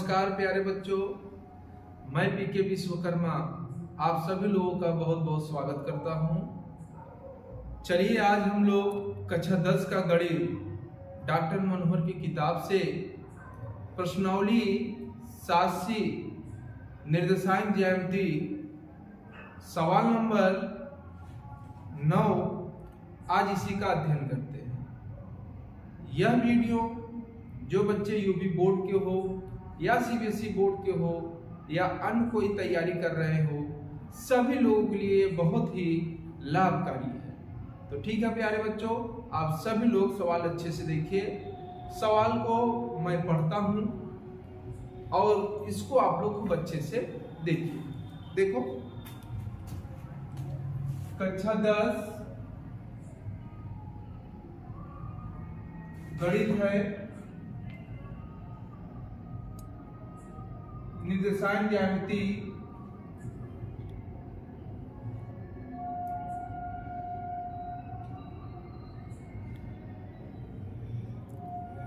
नमस्कार प्यारे बच्चों, मैं पीके विश्वकर्मा आप सभी लोगों का बहुत बहुत स्वागत करता हूं। चलिए आज हम लोग कक्षा 10 का गणित डॉक्टर मनोहर की किताब से प्रश्नावली 87 निर्देशांक ज्यामिति सवाल नंबर 9 आज इसी का अध्ययन करते हैं। यह वीडियो जो बच्चे यूपी बोर्ड के हो या सीबीएसई बोर्ड के हो या अन्य कोई तैयारी कर रहे हो, सभी लोगों के लिए बहुत ही लाभकारी है। तो ठीक है प्यारे बच्चों, आप सभी लोग सवाल अच्छे से देखिए। सवाल को मैं पढ़ता हूं और इसको आप लोग खूब अच्छे से देखिए। देखो, कक्षा 10 गणित है, निर्देशांक ज्यामिति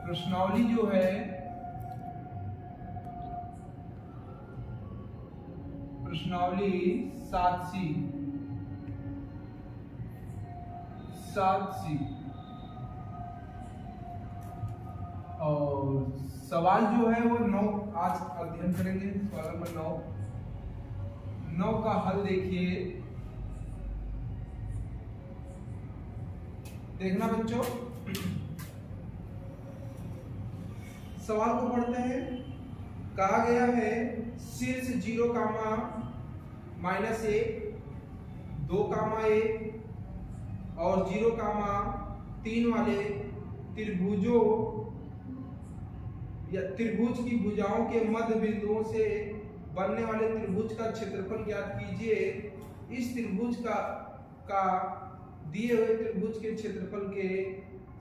प्रश्नावली जो है प्रश्नावली 87 और सवाल जो है वो 9 आज अध्ययन करेंगे। सवाल नंबर 9 का हल देखिए। देखना बच्चों, सवाल को पढ़ते हैं। कहा गया है शीर्ष 0, -1, 2, 1 और 0, 3 वाले त्रिभुजों या त्रिभुज की भुजाओं के मध्य बिंदुओं से बनने वाले त्रिभुज का क्षेत्रफल ज्ञात कीजिए। इस त्रिभुज का दिए हुए त्रिभुज के क्षेत्रफल के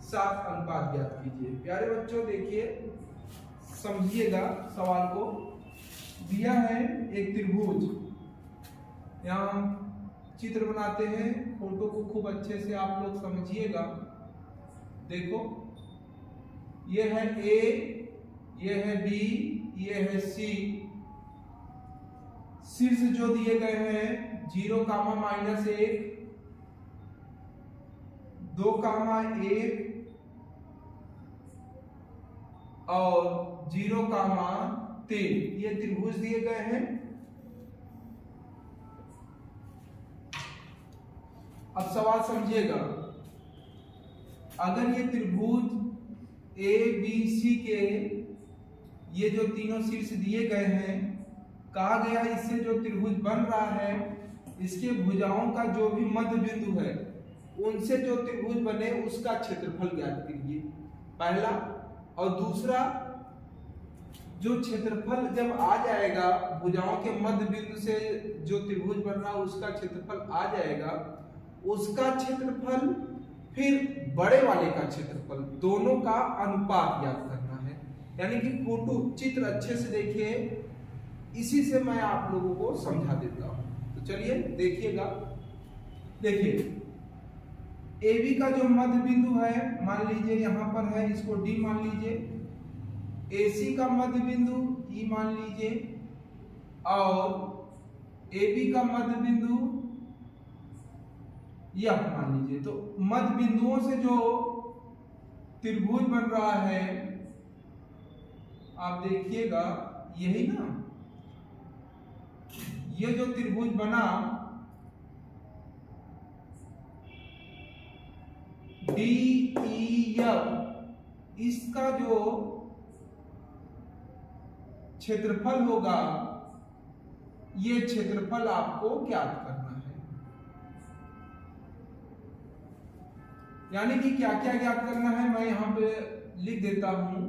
साथ अनुपात ज्ञात कीजिए। प्यारे बच्चों देखिए, समझिएगा सवाल को। दिया है एक त्रिभुज, यहाँ हम चित्र बनाते हैं, फोटो को खूब अच्छे से आप लोग समझिएगा। देखो, ये है ए, ये है बी, ये है सी। शीर्ष जो दिए गए हैं 0, -1, 2, 1 और 0, 3 ये त्रिभुज दिए गए हैं। अब सवाल समझिएगा। अगर ये त्रिभुज ए बी सी के ये जो तीनों शीर्ष दिए गए हैं, कहा गया इससे जो त्रिभुज बन रहा है, इसके भुजाओं का जो भी मध्य बिंदु है, उनसे जो त्रिभुज बने उसका क्षेत्रफल ज्ञात कीजिए, पहला। और दूसरा, जो क्षेत्रफल जब आ जाएगा, भुजाओं के मध्य बिंदु से जो त्रिभुज बन रहा है उसका क्षेत्रफल आ जाएगा, उसका क्षेत्रफल फिर बड़े वाले का क्षेत्रफल, दोनों का अनुपात ज्ञात करना है। यानी कि फोटो चित्र अच्छे से देखिए, इसी से मैं आप लोगों को समझा देता हूं। तो चलिए देखिएगा। देखिए, AB का जो मध्य बिंदु है, मान लीजिए यहां पर है, इसको D मान लीजिए। AC का मध्य बिंदु E मान लीजिए और AB का मध्य बिंदु F मान लीजिए। तो मध्य बिंदुओं से जो त्रिभुज बन रहा है, आप देखिएगा, यही ना, ये जो त्रिभुज बना DEF, इसका जो क्षेत्रफल होगा, ये क्षेत्रफल आपको ज्ञात करना है। यानी कि क्या क्या ज्ञात करना है, मैं यहां पे लिख देता हूं।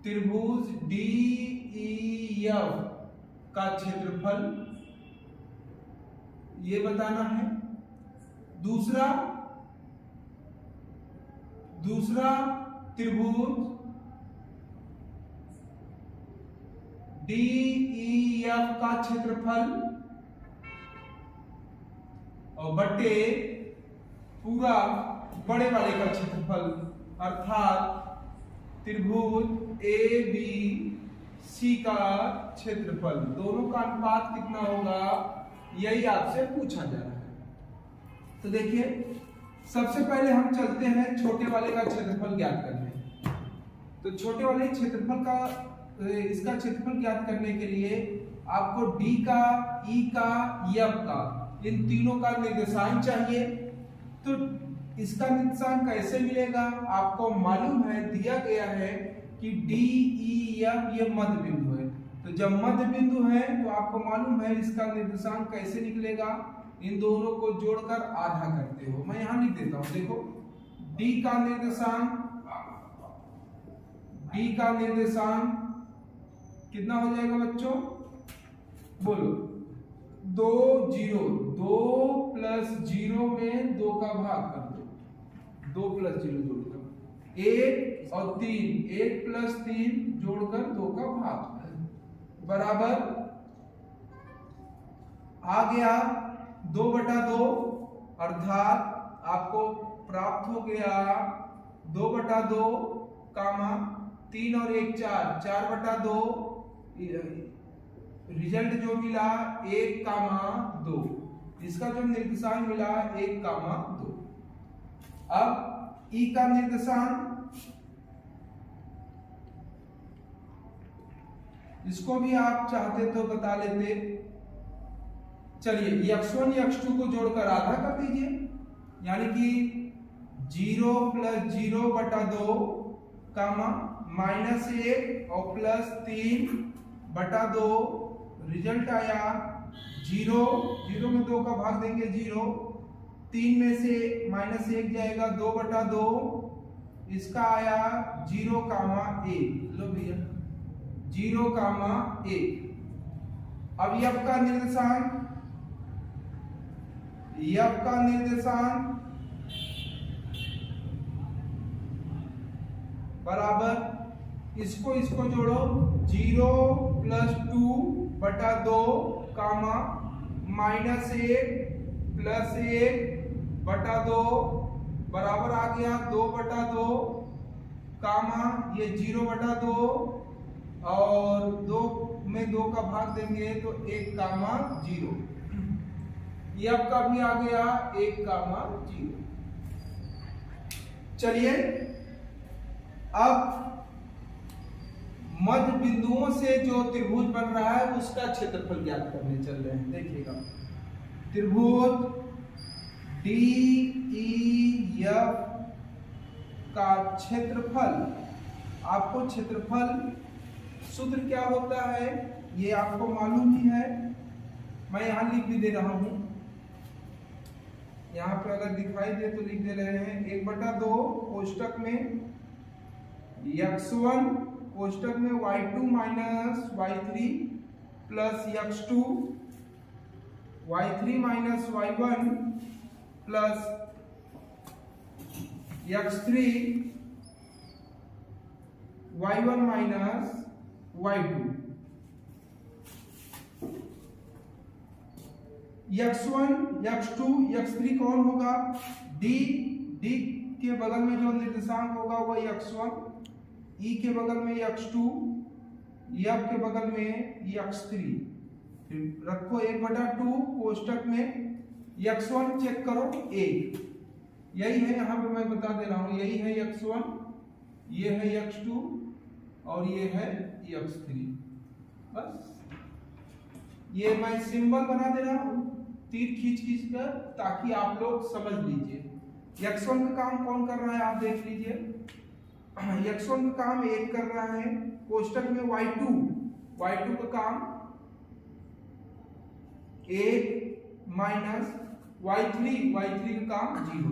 त्रिभुज DEF का क्षेत्रफल ये बताना है। दूसरा त्रिभुज DEF का क्षेत्रफल और बटे पूरा बड़े वाले का क्षेत्रफल, अर्थात त्रिभुज ए बी सी का क्षेत्रफल, दोनों का अनुपात कितना होगा, यही आपसे पूछा जा रहा है। तो देखिए सबसे पहले हम चलते हैं छोटे वाले का क्षेत्रफल ज्ञात करने। तो छोटे वाले क्षेत्रफल का इसका क्षेत्रफल ज्ञात करने के लिए आपको डी का, ई का, एफ का, इन तीनों का निर्देशांक चाहिए। तो इसका निर्देशांक कैसे मिलेगा, आपको मालूम है, दिया गया है कि डी, ई, एफ ये मध्य बिंदु है। तो जब मध्य बिंदु है तो आपको मालूम है इसका निर्देशांक कैसे निकलेगा, इन दोनों को जोड़कर आधा करते हो। मैं यहां लिख देता हूं, देखो डी का निर्देशांक कितना हो जाएगा बच्चों, बोलो, 2 0, 2 प्लस 0 में 2 का भाग कर दो, 2 प्लस 0 जोड़कर 1 और 3, 1 प्लस 3 जोड़कर 2 का भाग बराबर आ गया 2/2, अर्थात आपको प्राप्त हो गया 2/2 कामा 3 और 1 4, 4/2, रिजल्ट जो मिला 1 कामा 2, इसका जो निर्देशांक मिला 1 कामा 2। अब ई का निर्देशांक, इसको भी आप चाहते तो बता लेते। चलिए x1 x2 को जोड़कर आधा कर दीजिए, यानी कि 0 प्लस 0/2 कामा -1 और प्लस 3/2, रिजल्ट आया 0, 0 में 2 का भाग देंगे 0, 3 में से -1 जाएगा 2/2, इसका आया 0 कामा 1। लो भैया 0 कामा 1। अब एफ का निर्देशांक, बराबर इसको जोड़ो 0 प्लस 2/2 कामा -1 प्लस 1/2 बराबर आ गया 2/2 कामा ये 0/2 और 2 में 2 का भाग देंगे तो 1 कामा 0। एफ का भी आ गया 1 कामा 0। चलिए अब मध्य बिंदुओं से जो त्रिभुज बन रहा है उसका क्षेत्रफल ज्ञात करने चल रहे हैं। देखिएगा त्रिभुज DEF का क्षेत्रफल, आपको क्षेत्रफल सूत्र क्या होता है ये आपको मालूम ही है, मैं यहां लिख भी दे रहा हूं, यहाँ पे अगर दिखाई दे तो लिख दे रहे हैं 1/2 कोष्टक में x1 कोष्टक में y2 minus y3 plus x2 y3 minus y1 plus x3 y1 minus y2। x1 x2 x3 कौन होगा, d के बगल में जो निर्देशांक होगा वह x1, e के बगल में x2, f के बगल में x3। फिर रखो 1/2 कोष्टक में x1 चेक करो 1, यही है, यहां पे मैं बता दे रहा हूं, यही है x1, ये है x2 और ये है x3। बस ये मैं सिंबल बना दे रहा हूं तीर खींच कर, ताकि आप लोग समझ लीजिए। x1 का काम कौन कर रहा है आप देख लीजिए, x1 का काम 1 कर रहा है, कोष्टक में y2 का काम 1 माइनस y3 का काम 0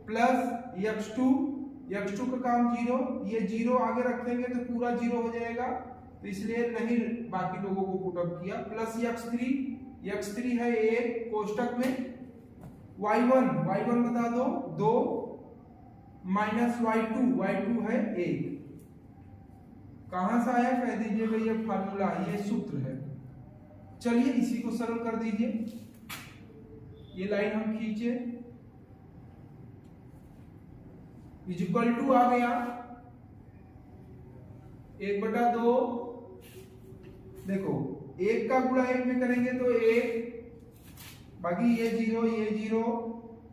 प्लस x2 का काम 0, ये 0 आगे रख देंगे तो पूरा 0 हो जाएगा, तो इसलिए नहीं बाकी लोगों को पुट अप किया, प्लस x3 है 1 कोष्टक में y1 बता दो 2 माइनस y2 है 1। कहां से आया कह दीजिएगा, ये फार्मूला, ये सूत्र है। चलिए इसी को सरल कर दीजिए, ये लाइन हम खींचे, इक्वल टू आ गया 1/2, देखो 1 का गुणा 1 में करेंगे तो 1, बाकी ये 0 ये 0,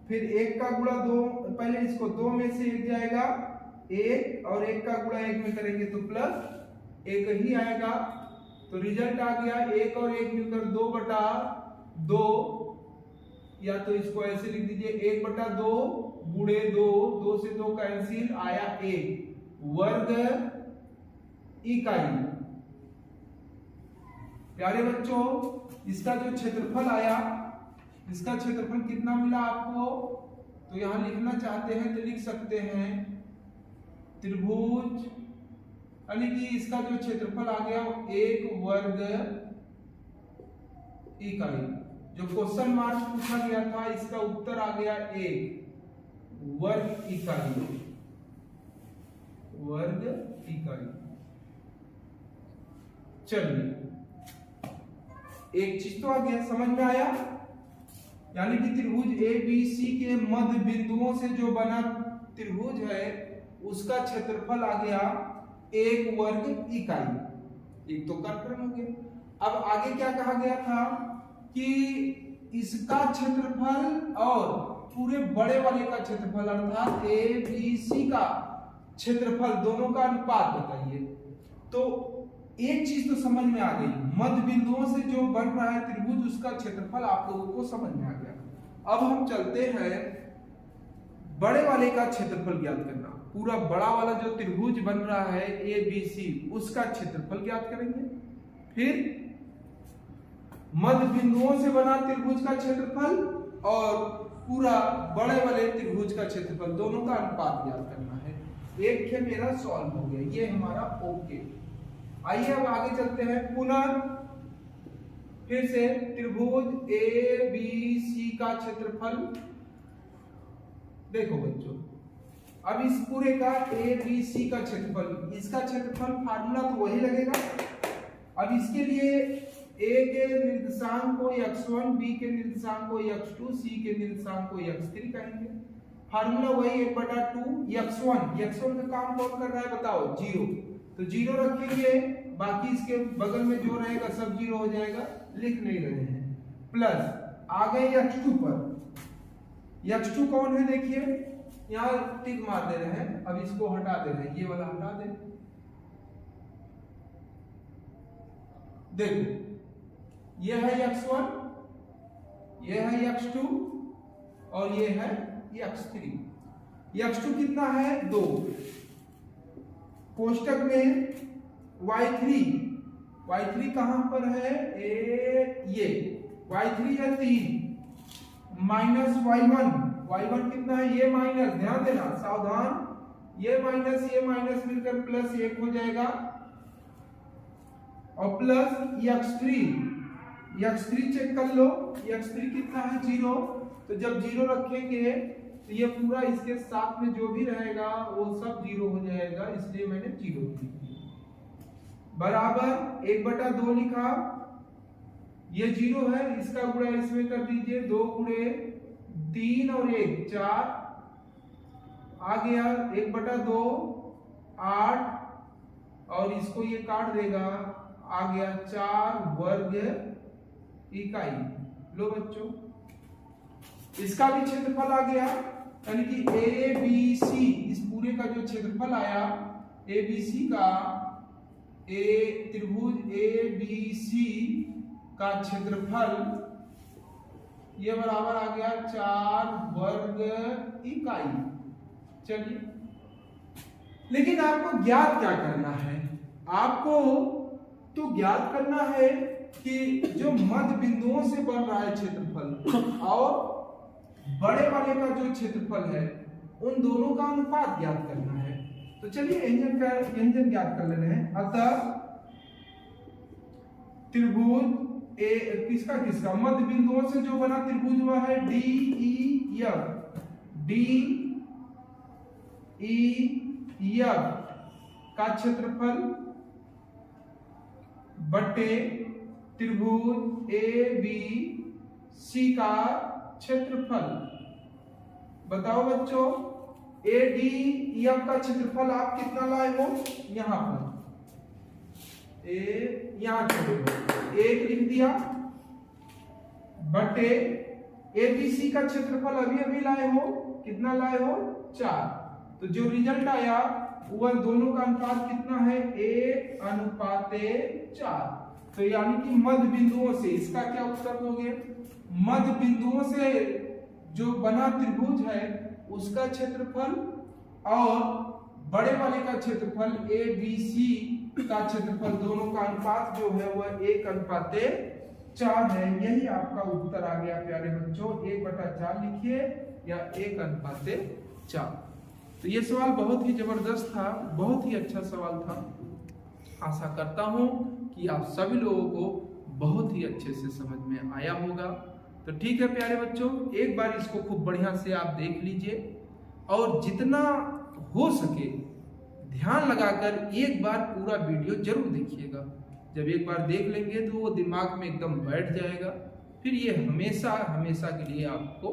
फिर 1 का गुणा 2, पहले इसको 2 में से 1 जाएगा 1, और 1 का गुणा 1 में करेंगे तो प्लस 1 ही आएगा। तो रिजल्ट आ गया 1 और 1 मिलकर 2/2, या तो इसको ऐसे लिख दीजिए 1/2 गुणे 2, 2 से 2 कैंसिल, आया 1 वर्ग इकाई। प्यारे बच्चों, इसका जो क्षेत्रफल आया, इसका क्षेत्रफल कितना मिला आपको, तो यहां लिखना चाहते हैं तो लिख सकते हैं त्रिभुज, यानी कि इसका जो क्षेत्रफल आ गया वो 1 वर्ग इकाई। जो क्वेश्चन मार्क पूछा गया था इसका उत्तर आ गया 1 वर्ग इकाई, वर्ग इकाई। चलिए, एक चीज तो आ गया, समझ में आया, यानी कि त्रिभुज ABC के मध्य बिंदुओं से जो बना त्रिभुज है उसका क्षेत्रफल आ गया 1 वर्ग इकाई। एक तो कर्षण हो गया। अब आगे क्या कहा गया था कि इसका क्षेत्रफल और पूरे बड़े वाले का क्षेत्रफल अर्थात ABC का क्षेत्रफल दोनों का अनुपात बताइए। तो एक चीज तो समझ में आ गई, मध्य बिंदुओं से जो बन रहा है त्रिभुज उसका क्षेत्रफल आप लोगों को समझ में आ गया। अब हम चलते हैं बड़े वाले का क्षेत्रफल ज्ञात करना। पूरा बड़ा वाला जो त्रिभुज बन रहा है ABC उसका क्षेत्रफल ज्ञात करेंगे, फिर मध्य बिंदुओं से बना त्रिभुज का क्षेत्रफल और पूरा बड़े वाले त्रिभुज का क्षेत्रफल दोनों का अनुपात ज्ञात करना है। एक खेल मेरा सॉल्व हो गया, ये हमारा ओके। आइए अब आगे चलते हैं। पुनः फिर से त्रिभुज ABC का क्षेत्रफल देखो बच्चों, अब इस पूरे का ABC का क्षेत्रफल, इसका क्षेत्रफल फार्मूला तो वही लगेगा। अब इसके लिए A के निर्देशांक को x1, B के निर्देशांक को x2, C के निर्देशांक को x3 कहेंगे। फार्मूला वही 1/2 x1 का काम कौन कर रहा है बताओ, 0, तो 0 रखेंगे, बाकी इसके बगल में जो रहेगा सब 0 हो जाएगा, लिख नहीं रहे हैं। प्लस आ गए x2 पर, x2 कौन है देखिए, यहां टिक मार दे रहे हैं, अब इसको हटा दे रहे हैं, ये वाला हटा दे। देखो ये है x1, ये है x2 और ये है x3। x2 कितना है 2, कोष्टक में y3 कहां पर है, ये y3 है 3 माइनस y1 कितना है, ये माइनस, ध्यान देना सावधान, ये माइनस मिलकर प्लस 1 हो जाएगा, और प्लस x3 चेक कर लो, x3 कितना है 0, तो जब 0 रखेंगे तो ये पूरा इसके साथ में जो भी रहेगा वो सब 0 हो जाएगा, इसलिए मैंने 0 बराबर 1/2 लिखा, ये 0 है, इसका गुणा इसमें कर दीजिए, 2 गुणे 3 और 1 4 आ गया, 1/2 8, और इसको ये काट देगा, आ गया 4 वर्ग इकाई। लो बच्चों, इसका भी क्षेत्रफल आ गया, यानी कि ABC, इस पूरे का जो क्षेत्रफल आया ABC का, त्रिभुज ABC का क्षेत्रफल ये बराबर आ गया 4 वर्ग इकाई। चलिए, लेकिन आपको ज्ञात क्या करना है, आपको तो ज्ञात करना है कि जो मध्य बिंदुओं से बन रहा है क्षेत्रफल और बड़े वाले का जो क्षेत्रफल है उन दोनों का अनुपात ज्ञात करना है। तो चलिए व्यंजन ज्ञात कर ले रहे हैं। अतः त्रिभुज किसका मध्य बिंदुओं से जो बना त्रिभुज वह है DEF का क्षेत्रफल बटे त्रिभुज ABC का क्षेत्रफल। बताओ बच्चों, ADEF का क्षेत्रफल आप कितना लाए हो, यहां पर यहाँ छोड़ो, 1 लिख दिया बटे ABC का क्षेत्रफल अभी अभी लाए हो, कितना लाए हो 4। तो जो रिजल्ट आया वह दोनों का अनुपात कितना है 1:4। तो यानी कि मध्य बिंदुओं से इसका क्या उत्तर दोगे, मध्य बिंदुओं से जो बना त्रिभुज है उसका क्षेत्रफल और बड़े वाले का क्षेत्रफल ABC का क्षेत्रफल दोनों का अनुपात जो है वह 1:4 है। यही आपका उत्तर आ गया प्यारे बच्चों, 1/4 लिखिए या 1:4। तो ये सवाल बहुत ही जबरदस्त था, बहुत ही अच्छा सवाल था। आशा करता हूं कि आप सभी लोगों को बहुत ही अच्छे से समझ में आया होगा। तो ठीक है प्यारे बच्चों, एक बार इसको खूब बढ़िया से आप देख लीजिए और जितना हो सके ध्यान लगाकर एक बार पूरा वीडियो जरूर देखिएगा। जब एक बार देख लेंगे तो वो दिमाग में एकदम बैठ जाएगा, फिर ये हमेशा हमेशा के लिए आपको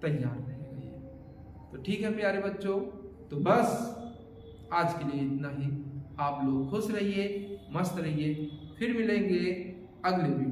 तैयार रहेगा ये। तो ठीक है प्यारे बच्चों, तो बस आज के लिए इतना ही। आप लोग खुश रहिए, मस्त रहिए, फिर मिलेंगे अगले वीडियो।